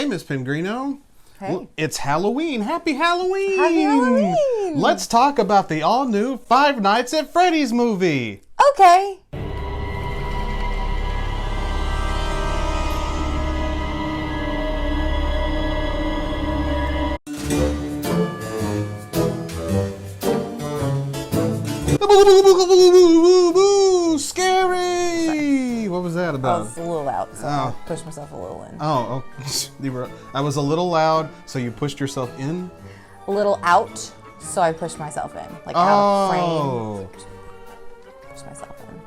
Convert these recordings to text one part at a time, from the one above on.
Hey, Miss Pengrino. Hey. It's Halloween. Happy Halloween. Happy Halloween. Let's talk about the all-new Five Nights at Freddy's movie. Okay. Scary! What was that I about? was a little out, so I pushed myself a little in. Oh, I was a little loud, so you pushed yourself in? A little out, so I pushed myself in. Like out of frame. Pushed myself in.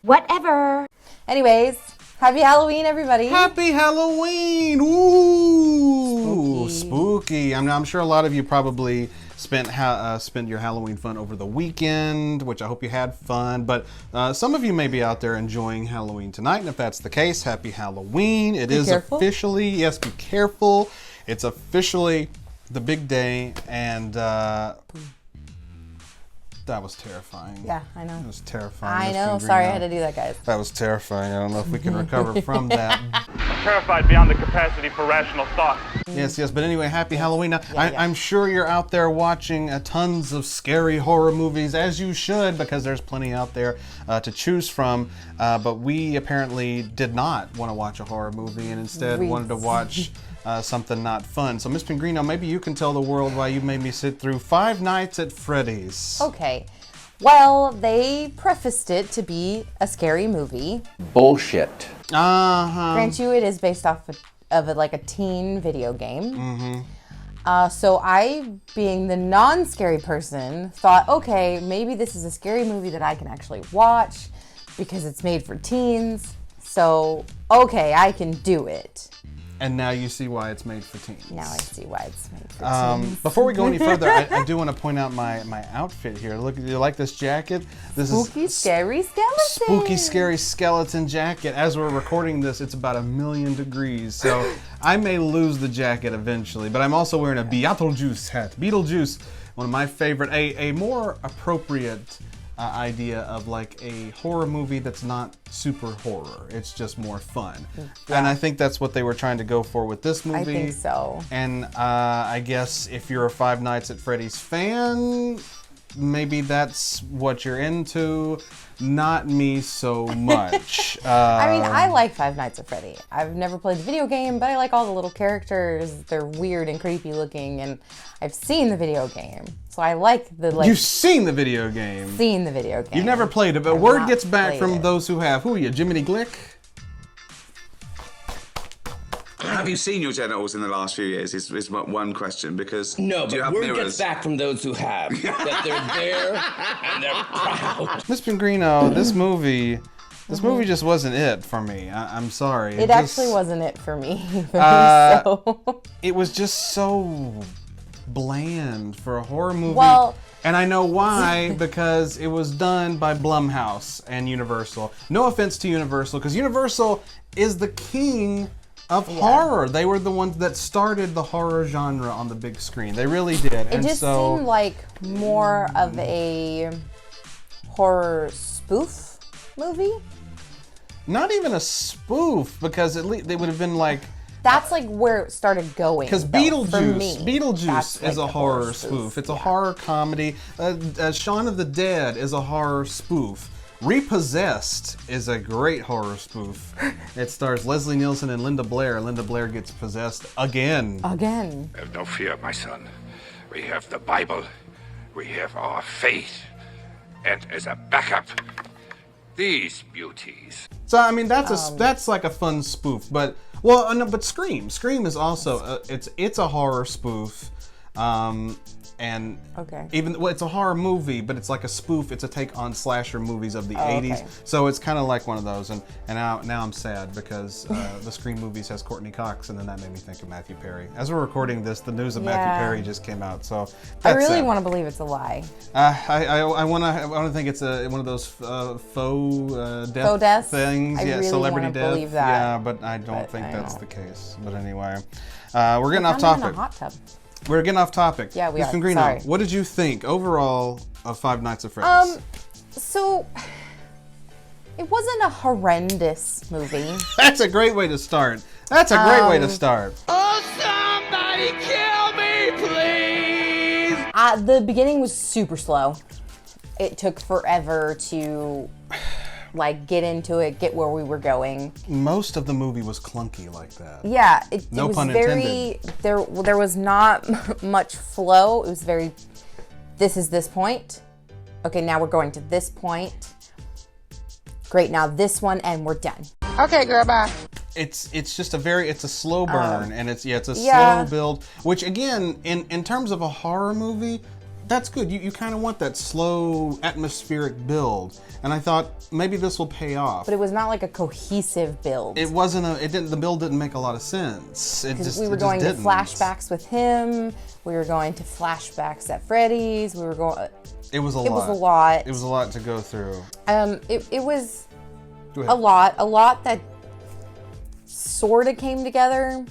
Whatever. Anyways, happy Halloween, everybody. Happy Halloween! Ooh! Spooky. I'm sure a lot of you probably spent your Halloween fun over the weekend, which I hope you had fun. But some of you may be out there enjoying Halloween tonight, and if that's the case, happy Halloween. It is officially, yes, be careful. It's officially the big day, and that was terrifying. Yeah, I know. It was terrifying. I know. Sorry I had to do that, guys. That was terrifying. I don't know if we can recover from that. I'm terrified beyond the capacity for rational thought. Yes, but anyway, happy Halloween. Now, Yeah. I'm sure you're out there watching tons of scary horror movies, as you should, because there's plenty out there to choose from. But we apparently did not want to watch a horror movie and instead wanted to watch something not fun. So, Miss Pengrino, maybe you can tell the world why you made me sit through Five Nights at Freddy's. Okay. Well, they prefaced it to be a scary movie. Bullshit. Grant you, it is based off of like a teen video game. So I, being the non-scary person, thought, okay, maybe this is a scary movie that I can actually watch because it's made for teens. So, okay, I can do it. And now you see why it's made for teens. Now I see why it's made for teens. Before we go any further, I do want to point out my outfit here. Look, you like this jacket? This Spooky, is scary skeleton. Spooky, scary skeleton jacket. As we're recording this, it's about 1,000,000 degrees, so I may lose the jacket eventually. But I'm also wearing a Beetlejuice hat. Beetlejuice, one of my favorite, a more appropriate idea of like a horror movie that's not super horror. It's just more fun. Yeah. And I think that's what they were trying to go for with this movie. I think so. And I guess if you're a Five Nights at Freddy's fan, maybe that's what you're into. Not me so much. I mean, I like Five Nights at Freddy. I've never played the video game, but I like all the little characters. They're weird and creepy looking, and I've seen the video game. So I like the You've seen the video game. Seen the video game. You've never played it, but word gets back from those who have. Who are you, Jiminy Glick? Have you seen your genitals in the last few years? Is one question, because No, do you but have word mirrors? gets back from those who have. That they're there and they're proud. Miss Pengrino, this movie just wasn't it for me. I'm sorry. It actually wasn't it for me. So. It was just so bland for a horror movie. Well, and I know why, because it was done by Blumhouse and Universal. No offense to Universal, because Universal is the king of horror. They were the ones that started the horror genre on the big screen. They really did. It just seemed like more of a horror spoof movie. Not even a spoof, because at least they would have been like. That's like where it started going. Because Beetlejuice is a horror spoof. It's a horror comedy. Shaun of the Dead is a horror spoof. Repossessed is a great horror spoof. It stars Leslie Nielsen and Linda Blair. Linda Blair gets possessed again. Have no fear, my son. We have the Bible. We have our faith. And as a backup, these beauties. So I mean, that's like a fun spoof. But but Scream is also it's a horror spoof. And it's a horror movie, but it's like a spoof. It's a take on slasher movies of the 80s. So it's kind of like one of those. And now I'm sad because the Scream movies has Courtney Cox, and then that made me think of Matthew Perry. As we're recording this, the news of Matthew Perry just came out. So I really want to believe it's a lie. I want to think it's one of those faux death things. I really celebrity death. Believe that. Yeah, but I don't think that's the case. But anyway, we're getting off topic. In a hot tub. We're getting off topic. Yeah, we are. Pengrino, Sorry. what did you think overall of Five Nights at Freddy's? So it wasn't a horrendous movie. That's a great way to start. That's a great way to start. Oh, somebody kill me, please! The beginning was super slow. It took forever to like get into it, get where we were going. Most of the movie was clunky like that. Yeah, it No was pun very intended. there was not much flow. It was very, this is this point. Okay, now we're going to this point. Great, now this one, and we're done. Okay, girl, bye. It's just it's a slow burn, and it's a yeah. slow build, which again, in terms of a horror movie, that's good. You kind of want that slow atmospheric build, and I thought maybe this will pay off. But it was not like a cohesive build. It wasn't the build didn't make a lot of sense. We were going to flashbacks with him. We were going to flashbacks at Freddy's. We were going. It was a lot. It was a lot. It was a lot to go through. It was a lot that sort of came together.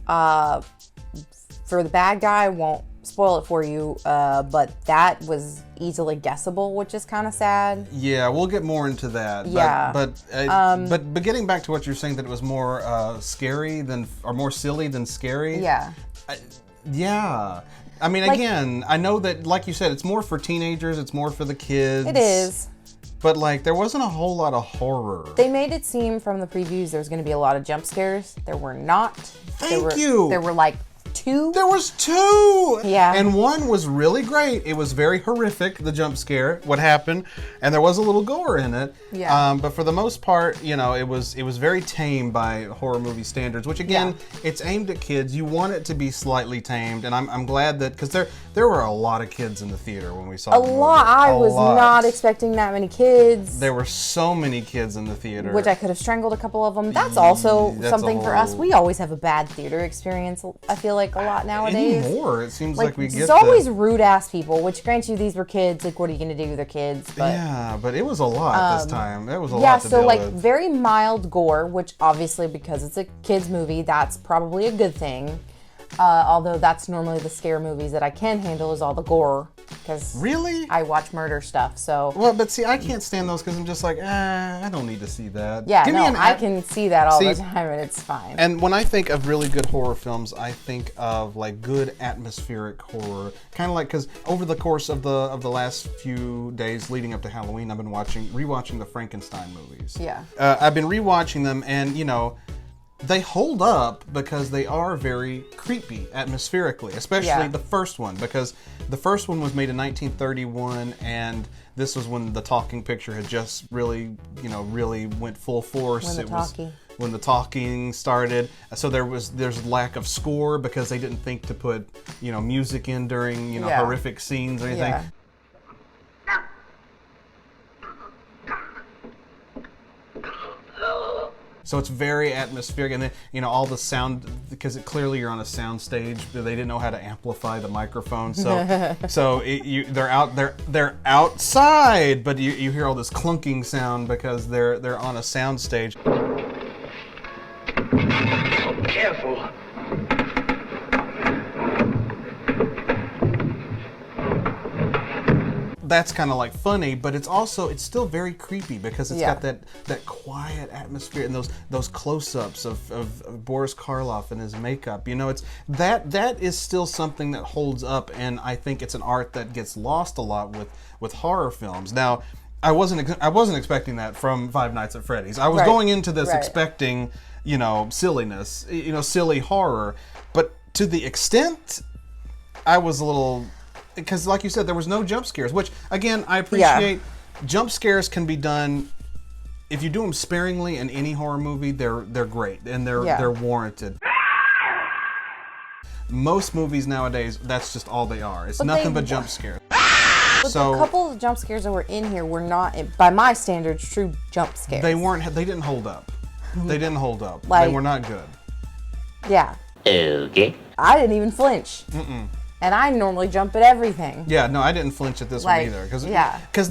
For the bad guy, won't spoil it for you, but that was easily guessable, which is kind of sad. Yeah, we'll get more into that. Yeah. But getting back to what you're saying, that it was more scary more silly than scary. Yeah. Yeah. I mean, again, I know that, like you said, it's more for teenagers, it's more for the kids. It is. But, like, there wasn't a whole lot of horror. They made it seem from the previews there was going to be a lot of jump scares. There were not. Thank you. There were, like, 2. There was 2! Yeah. And one was really great. It was very horrific, the jump scare, what happened. And there was a little gore in it. Yeah. But for the most part, you know, it was very tame by horror movie standards, which again, it's aimed at kids. You want it to be slightly tamed. And I'm glad that, because there were a lot of kids in the theater when we saw the movie. I was not expecting that many kids. There were so many kids in the theater. Which I could have strangled a couple of them. That's also something for us. whole- We always have a bad theater experience, I feel like, a lot nowadays. Anymore, it seems like we get there's always rude ass people, which grant you these were kids, like what are you gonna do? They're kids. But yeah, but it was a lot this time. It was a yeah, lot to so deal like with. very mild gore, which obviously because it's a kids movie, that's probably a good thing. Although that's normally the scare movies that I can handle is all the gore, because Really? I watch murder stuff. So Well, but see, I can't stand those because I'm just like, I don't need to see that. yeah, Give me an I can see that all the See- time and it's fine. And when I think of really good horror films, I think of like good atmospheric horror, kind of like, because over the course of the last few days leading up to Halloween, I've been rewatching the Frankenstein movies. Yeah. I've been rewatching them, and you know, they hold up because they are very creepy atmospherically, especially the first one, because the first one was made in 1931, and this was when the talking picture had just really went full force. When the talking started. So there's lack of score because they didn't think to put, music in during, horrific scenes or anything. Yeah. So it's very atmospheric, and then all the sound, because clearly you're on a sound stage. They didn't know how to amplify the microphone, so they're outside, but you hear all this clunking sound because they're on a sound stage. Careful. That's kind of like funny, but it's still very creepy because it's got that quiet atmosphere and those close-ups of Boris Karloff and his makeup. It's that is still something that holds up, and I think it's an art that gets lost a lot with horror films. Now, I wasn't expecting that from Five Nights at Freddy's. I was going into this expecting silliness, silly horror, but to the extent I was a little. Because, like you said, there was no jump scares, which, again, I appreciate. Jump scares can be done, if you do them sparingly in any horror movie, they're great, and they're warranted. Most movies nowadays, that's just all they are. It's nothing but jump scares. But the couple of jump scares that were in here were not, by my standards, true jump scares. They didn't hold up. They didn't hold up. Like, they were not good. Yeah. Okay. I didn't even flinch. And I normally jump at everything. Yeah, no, I didn't flinch at this one either.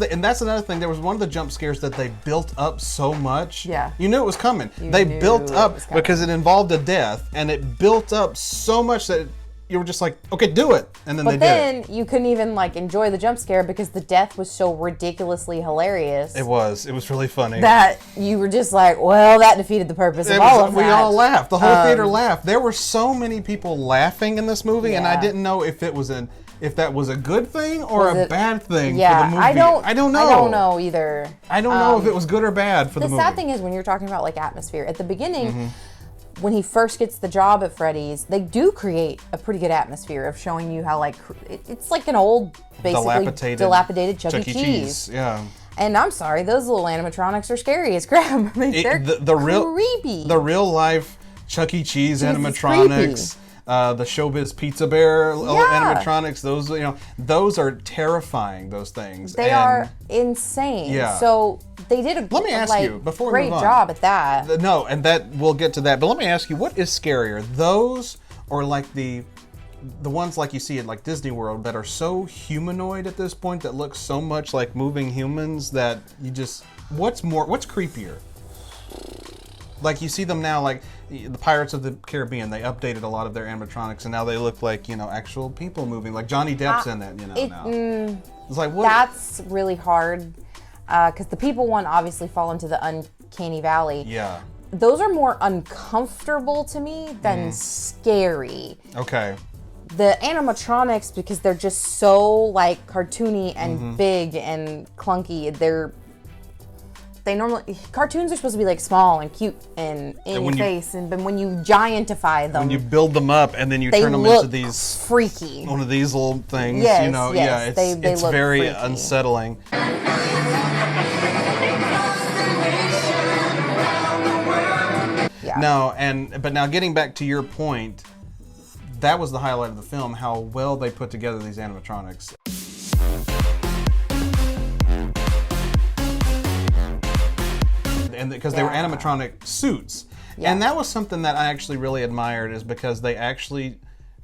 And that's another thing. There was one of the jump scares that they built up so much. Yeah. You knew it was coming. They built up because it involved a death, and it built up so much that you were just like, okay, do it, and then but they then did. you couldn't even like enjoy the jump scare because the death was so ridiculously hilarious. It was really funny. That you were just like, well, that defeated the purpose of all of that. We all laughed. The whole theater laughed. There were so many people laughing in this movie, and I didn't know if that was a good thing or a bad thing for the movie. I don't know. I don't know either. I don't know if it was good or bad for the movie. The sad thing is when you're talking about like atmosphere, at the beginning, when he first gets the job at Freddy's, they do create a pretty good atmosphere of showing you how like it's like an old, basically dilapidated Chuck E. Cheese. Yeah. And I'm sorry, those little animatronics are scary as crap. I mean, they're creepy. The real life Chuck E. Cheese animatronics. The Showbiz Pizza Bear animatronics, those are terrifying, those things. They are insane. Yeah. So they did a let me ask you, before we great move on, job at that. No, and that we'll get to that, but let me ask you, what is scarier? Those or like the ones like you see at like Disney World that are so humanoid at this point that look so much like moving humans that you just what's creepier? Like you see them now, like the Pirates of the Caribbean, they updated a lot of their animatronics, and now they look like actual people moving. Like Johnny Depp's in it, now. It's like what? That's really hard because the people one obviously fall into the uncanny valley. Yeah. Those are more uncomfortable to me than scary. Okay. The animatronics, because they're just so like cartoony and big and clunky, cartoons are supposed to be like small and cute and in your face, and when you giantify them, when you build them up and then you turn them into these freaky, one of these little things, yes, it's look very freaky. unsettling. Yeah. No, but now getting back to your point, that was the highlight of the film, how well they put together these animatronics. And because they were animatronic suits. And that was something that I actually really admired, is because they actually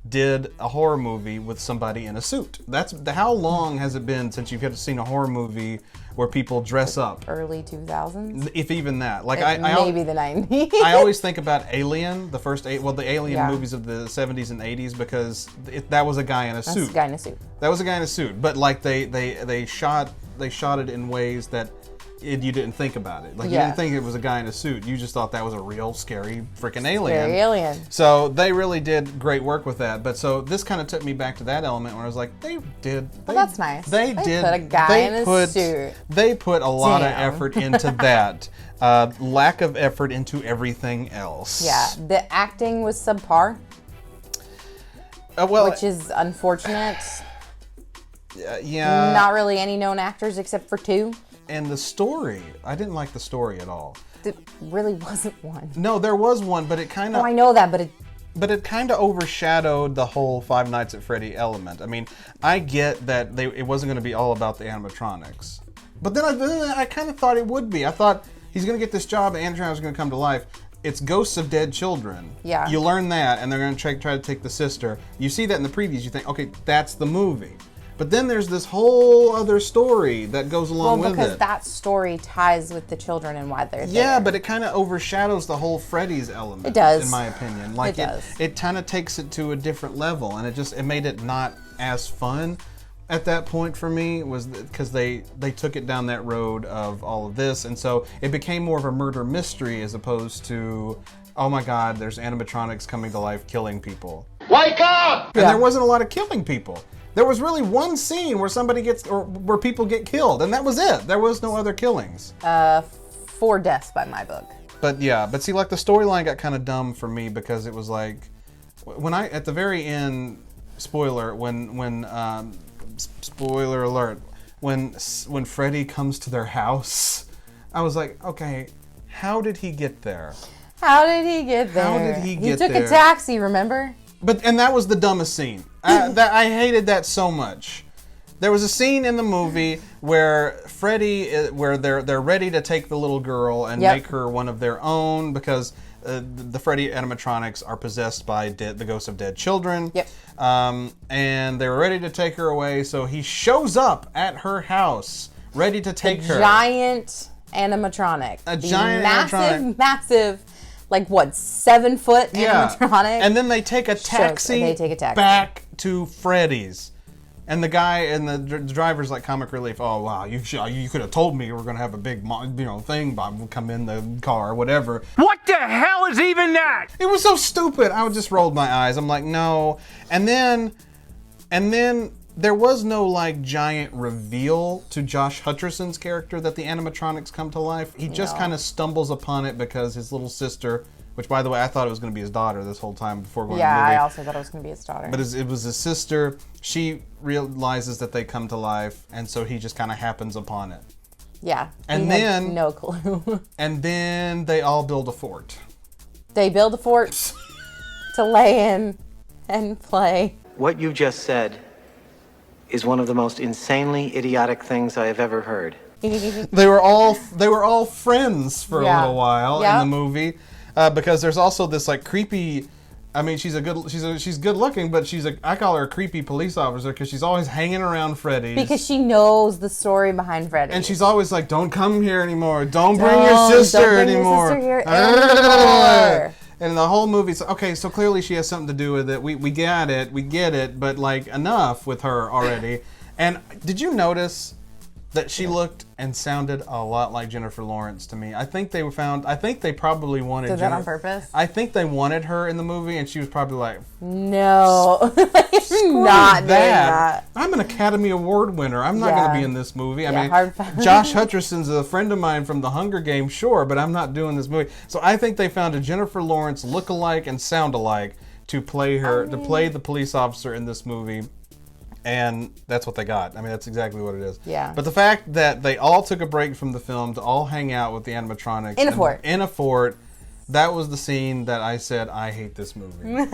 did a horror movie with somebody in a suit. How long has it been since you've seen a horror movie where people dress up? Early 2000s? If even that. Like maybe the 90s. I always think about Alien, the Alien movies of the 70s and 80s, because that was a guy in a suit. That's a guy in a suit. That was a guy in a suit. But like they shot it in ways that you didn't think about it. Like you didn't think it was a guy in a suit. You just thought that was a real scary freaking alien. Scary alien. So they really did great work with that. But so this kind of took me back to that element where I was like, that's nice. They did. Put a guy in a suit. They put a lot of effort into that. Lack of effort into everything else. Yeah, the acting was subpar. Which is unfortunate. Yeah. Not really any known actors except for two. And the story, I didn't like the story at all. There really wasn't one. No, there was one, but it kind of... Oh, I know that, but it kind of overshadowed the whole Five Nights at Freddy element. I mean, I get that it wasn't going to be all about the animatronics. But then I kind of thought it would be. I thought he's going to get this job and animatronics are going to come to life. It's ghosts of dead children. Yeah. You learn that, and they're going to try to take the sister. You see that in the previews. You think, okay, that's the movie. But then there's this whole other story that goes along with it. Well, because that story ties with the children and why they're there. Yeah, but it kind of overshadows the whole Freddy's element. It does. In my opinion. Like it does. It kind of takes it to a different level, and it made it not as fun at that point for me, was because they took it down that road of all of this, and so it became more of a murder mystery as opposed to, oh my God, there's animatronics coming to life killing people. Wake up! And there wasn't a lot of killing people. There was really one scene where where people get killed, and that was it. There was no other killings. 4 deaths by my book. But see, like the storyline got kind of dumb for me because it was like, at the very end, spoiler alert, when Freddy comes to their house, I was like, okay, how did he get there? How did he get there? He took a taxi, remember? And that was the dumbest scene. I hated that so much. There was a scene in the movie where where they're ready to take the little girl and make her one of their own because the Freddy animatronics are possessed by the ghosts of dead children. Yep. And they were ready to take her away, so he shows up at her house, ready to take her. Giant animatronic. Giant animatronic. Massive like what, 7 foot animatronic. And then they take a taxi back to Freddy's. And the guy and the driver's like comic relief. Oh wow, you could have told me we were gonna have a big thing come in the car or whatever. What the hell is even that? It was so stupid. I just rolled my eyes. I'm like, no. And then there was no like giant reveal to Josh Hutcherson's character that the animatronics come to life. He just kind of stumbles upon it because his little sister, which by the way, I thought it was going to be his daughter this whole time before going to the movie. Yeah, I also thought it was going to be his daughter. But it was his sister. She realizes that they come to life, and so he just kind of happens upon it. Yeah. And then no clue. And then they all build a fort. They build a fort to lay in and play. What you just said is one of the most insanely idiotic things I have ever heard. They were all friends for a little while in the movie, because there's also this like creepy. I mean, she's good looking, but I call her a creepy police officer because she's always hanging around Freddy's. Because she knows the story behind Freddy. And she's always like, "Don't come here anymore. Don't bring your sister anymore." Your sister here anymore. And the whole movie's okay. So clearly she has something to do with it. We get it, but like enough with her already. And did you notice that she looked and sounded a lot like Jennifer Lawrence to me? I think they probably wanted. Did that on purpose? I think they wanted her in the movie, and she was probably like, "No, not doing that. I'm an Academy Award winner. I'm not going to be in this movie. I mean, Josh Hutcherson's a friend of mine from The Hunger Games, sure, but I'm not doing this movie." So I think they found a Jennifer Lawrence look-alike and sound-alike to play her, to play the police officer in this movie. And that's what they got. I mean, that's exactly what it is. Yeah. But the fact that they all took a break from the film to all hang out with the animatronics in a fort, that was the scene that I said, I hate this movie.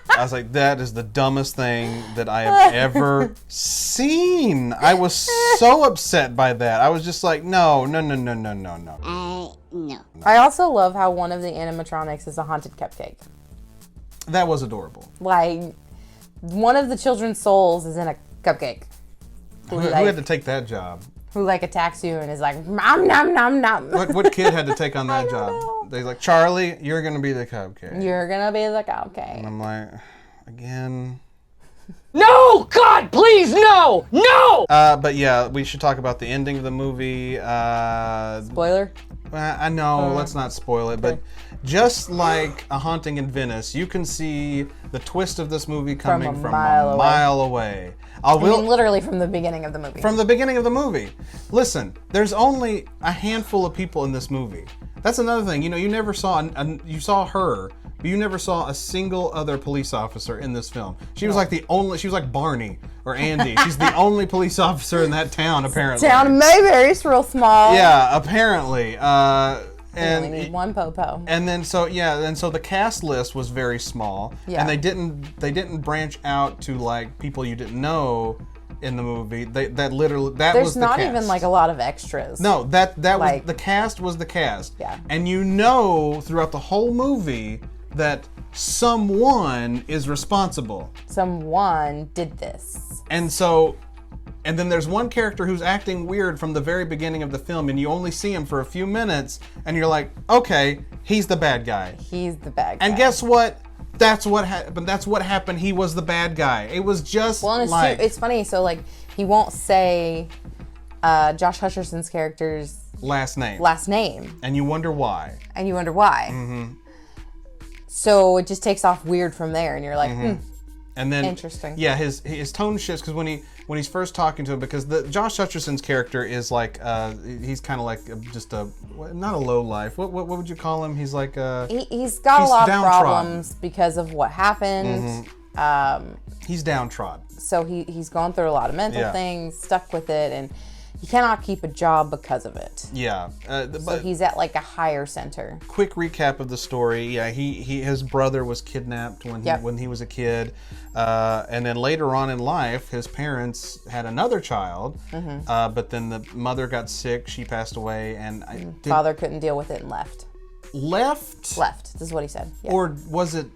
I was like, that is the dumbest thing that I have ever seen. I was so upset by that. I was just like, no. No. I also love how one of the animatronics is a haunted cupcake. That was adorable. Like, one of the children's souls is in a cupcake. Who had to take that job? Who like attacks you and is like, nom nom nom nom. What kid had to take on that job? Know. They're like, Charlie, you're gonna be the cupcake. You're gonna be the cupcake. And I'm like, again. No! God, please, no! No! But yeah, we should talk about the ending of the movie. Spoiler? I know, let's not spoil it, but just like A Haunting in Venice, you can see the twist of this movie coming from a mile away. I mean, literally from the beginning of the movie. From the beginning of the movie. Listen, there's only a handful of people in this movie. That's another thing. You know, you never saw, you saw her, but you never saw a single other police officer in this film. She was like she was like Barney or Andy. She's the only police officer in that town, apparently. Town of Mayberry's real small. Yeah, apparently. And only need one popo. And then so the cast list was very small. Yeah. And they didn't branch out to like people you didn't know in the movie. There's was the cast. There's not even like a lot of extras. No, that like, was the cast was the cast. Yeah. And you know throughout the whole movie that someone is responsible. Someone did this. And then there's one character who's acting weird from the very beginning of the film, and you only see him for a few minutes, and you're like, okay, he's the bad guy. He's the bad guy. And guess what? That's what happened. That's what happened. He was the bad guy. It was just it's funny. So like, he won't say Josh Hutcherson's character's last name. And you wonder why. Mm-hmm. So it just takes off weird from there, and you're like, And then interesting. Yeah, his tone shifts because when he's first talking to him, because Josh Hutcherson's character is like he's kind of like just not a low life. What would you call him? He's like he's got a lot of problems because of what happened. He's downtrodden. So he's gone through a lot of mental things, stuck with it, and he cannot keep a job because of it. Yeah. So he's at like a higher center. Quick recap of the story. Yeah, his brother was kidnapped when he was a kid. And then later on in life, his parents had another child. But then the mother got sick. She passed away. And father couldn't deal with it and left. Left. This is what he said. Yeah. Or was it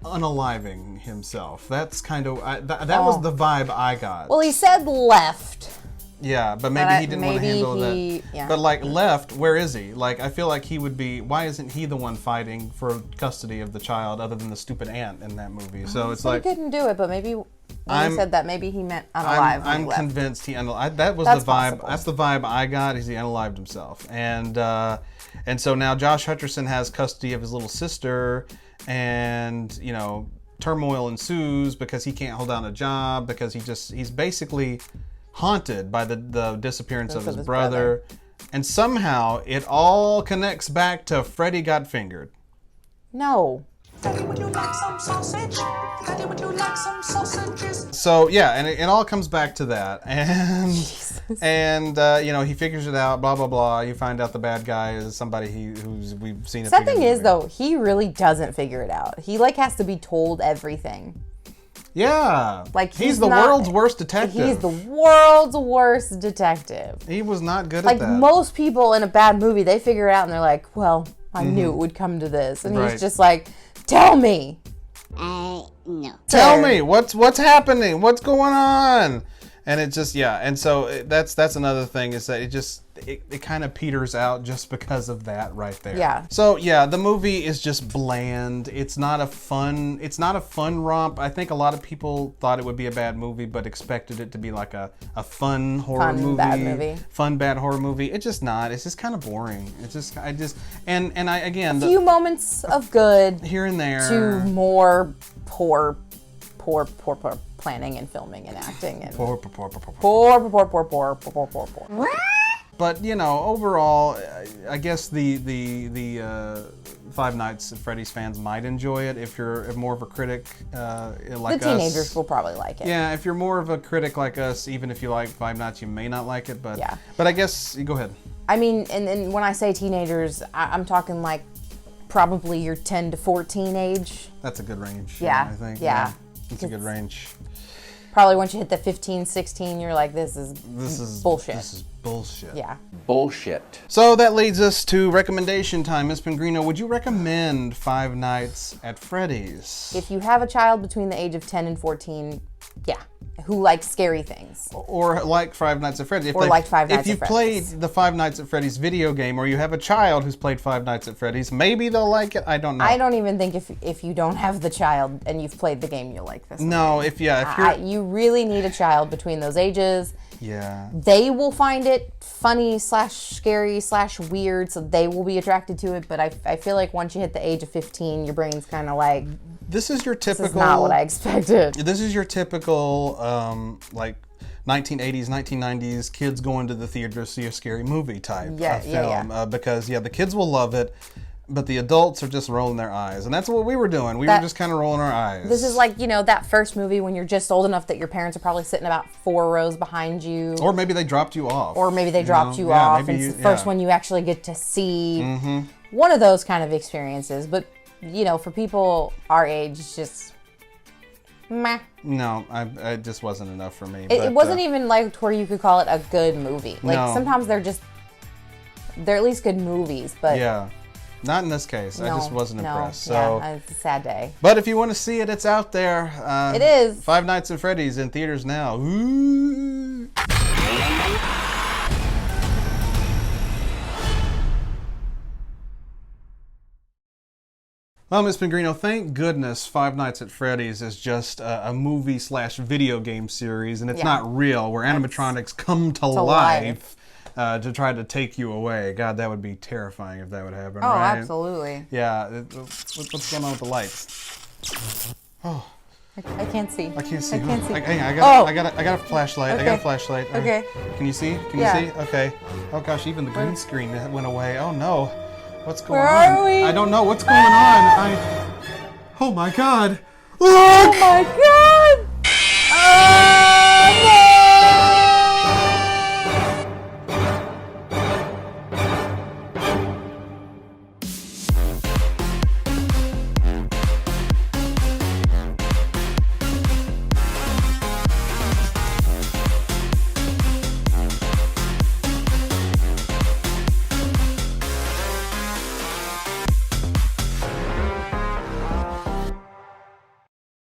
unaliving himself? That's kind of... that was the vibe I got. Well, he said left. Yeah, but maybe he didn't want to handle that. Yeah. But like left, where is he? Like I feel like he would be. Why isn't he the one fighting for custody of the child, other than the stupid aunt in that movie? So it's like he couldn't do it, but maybe when he said that, maybe he meant unalive. I'm convinced he unalived. That was That's the vibe. possible. That's the vibe I got. Is he unalived himself? And so now Josh Hutcherson has custody of his little sister, and you know turmoil ensues because he can't hold down a job because he's basically haunted by the disappearance of his brother. And somehow it all connects back to Freddy got fingered. No. Freddy, would you like some sausage? Freddy, would you like some sausages? So yeah, and it all comes back to that, and you know he figures it out. Blah blah blah. You find out the bad guy is somebody who's we've seen. Sad thing is though, he really doesn't figure it out. He like has to be told everything. Yeah, like he's the world's worst detective. He's the world's worst detective. He was not good at that. Like most people in a bad movie, they figure it out and they're like, "Well, I knew it would come to this," and he's just like, "Tell me." No. Tell me what's happening. What's going on? And it just and so that's another thing is that it kind of peters out just because of that right there. Yeah. So yeah, the movie is just bland. It's not a fun romp. I think a lot of people thought it would be a bad movie, but expected it to be like a fun horror movie. Bad movie. Fun bad horror movie. It's just not. It's just kind of boring. It's just and I again a few moments of good here and there to more poor planning and filming and acting and poor. But you know, overall, I guess the Five Nights at Freddy's fans might enjoy it if you're more of a critic like us. The teenagers will probably like it. Yeah, if you're more of a critic like us, even if you like Five Nights, you may not like it. But I guess go ahead. I mean, and when I say teenagers, I'm talking like probably your 10 to 14 age. That's a good range. Yeah, I think. Yeah. That's a good range. Probably once you hit the 15, 16, you're like, this is bullshit. This is bullshit. Yeah. Bullshit. So that leads us to recommendation time. Ms. Pengrino, would you recommend Five Nights at Freddy's? If you have a child between the age of 10 and 14, who likes scary things. Or like Five Nights at Freddy's. If you've played the Five Nights at Freddy's video game, or you have a child who's played Five Nights at Freddy's, maybe they'll like it. I don't know. I don't even think if you don't have the child and you've played the game, you'll like this. No, if you're... you really need a child between those ages. Yeah. They will find it funny / scary / weird, so they will be attracted to it. But I feel like once you hit the age of 15, your brain's kind of like... This is your typical... This is not what I expected. This is your typical, like, 1980s, 1990s kids going to the theater to see a scary movie type film. Because, the kids will love it, but the adults are just rolling their eyes. And that's what we were doing. We were just kind of rolling our eyes. This is like, that first movie when you're just old enough that your parents are probably sitting about 4 rows behind you. Or maybe they dropped you off. And it's the first one you actually get to see. Mm-hmm. One of those kind of experiences. But, for people our age, it's just... meh. No, it just wasn't enough for me. It wasn't even like where you could call it a good movie. Like sometimes they're at least good movies, but... Yeah. Not in this case. I just wasn't impressed. So it's a sad day. But if you want to see it, it's out there. It is. Five Nights at Freddy's in theaters now. Ooh. Well, Ms. Pengrino, thank goodness Five Nights at Freddy's is just a movie / video game series, and it's not real, where animatronics come to life. To try to take you away. God, that would be terrifying if that would happen. Oh, right? absolutely. Yeah. What's going on with the lights? Oh. I can't see. I can't see. Hang on, I got a flashlight. Okay. I got a flashlight. Okay. Can you see? Can you see? Okay. Oh gosh, even the green screen went away. Oh no. What's going on? Where are we? I don't know what's going on. Oh my God. Look! Oh my God! Oh, no!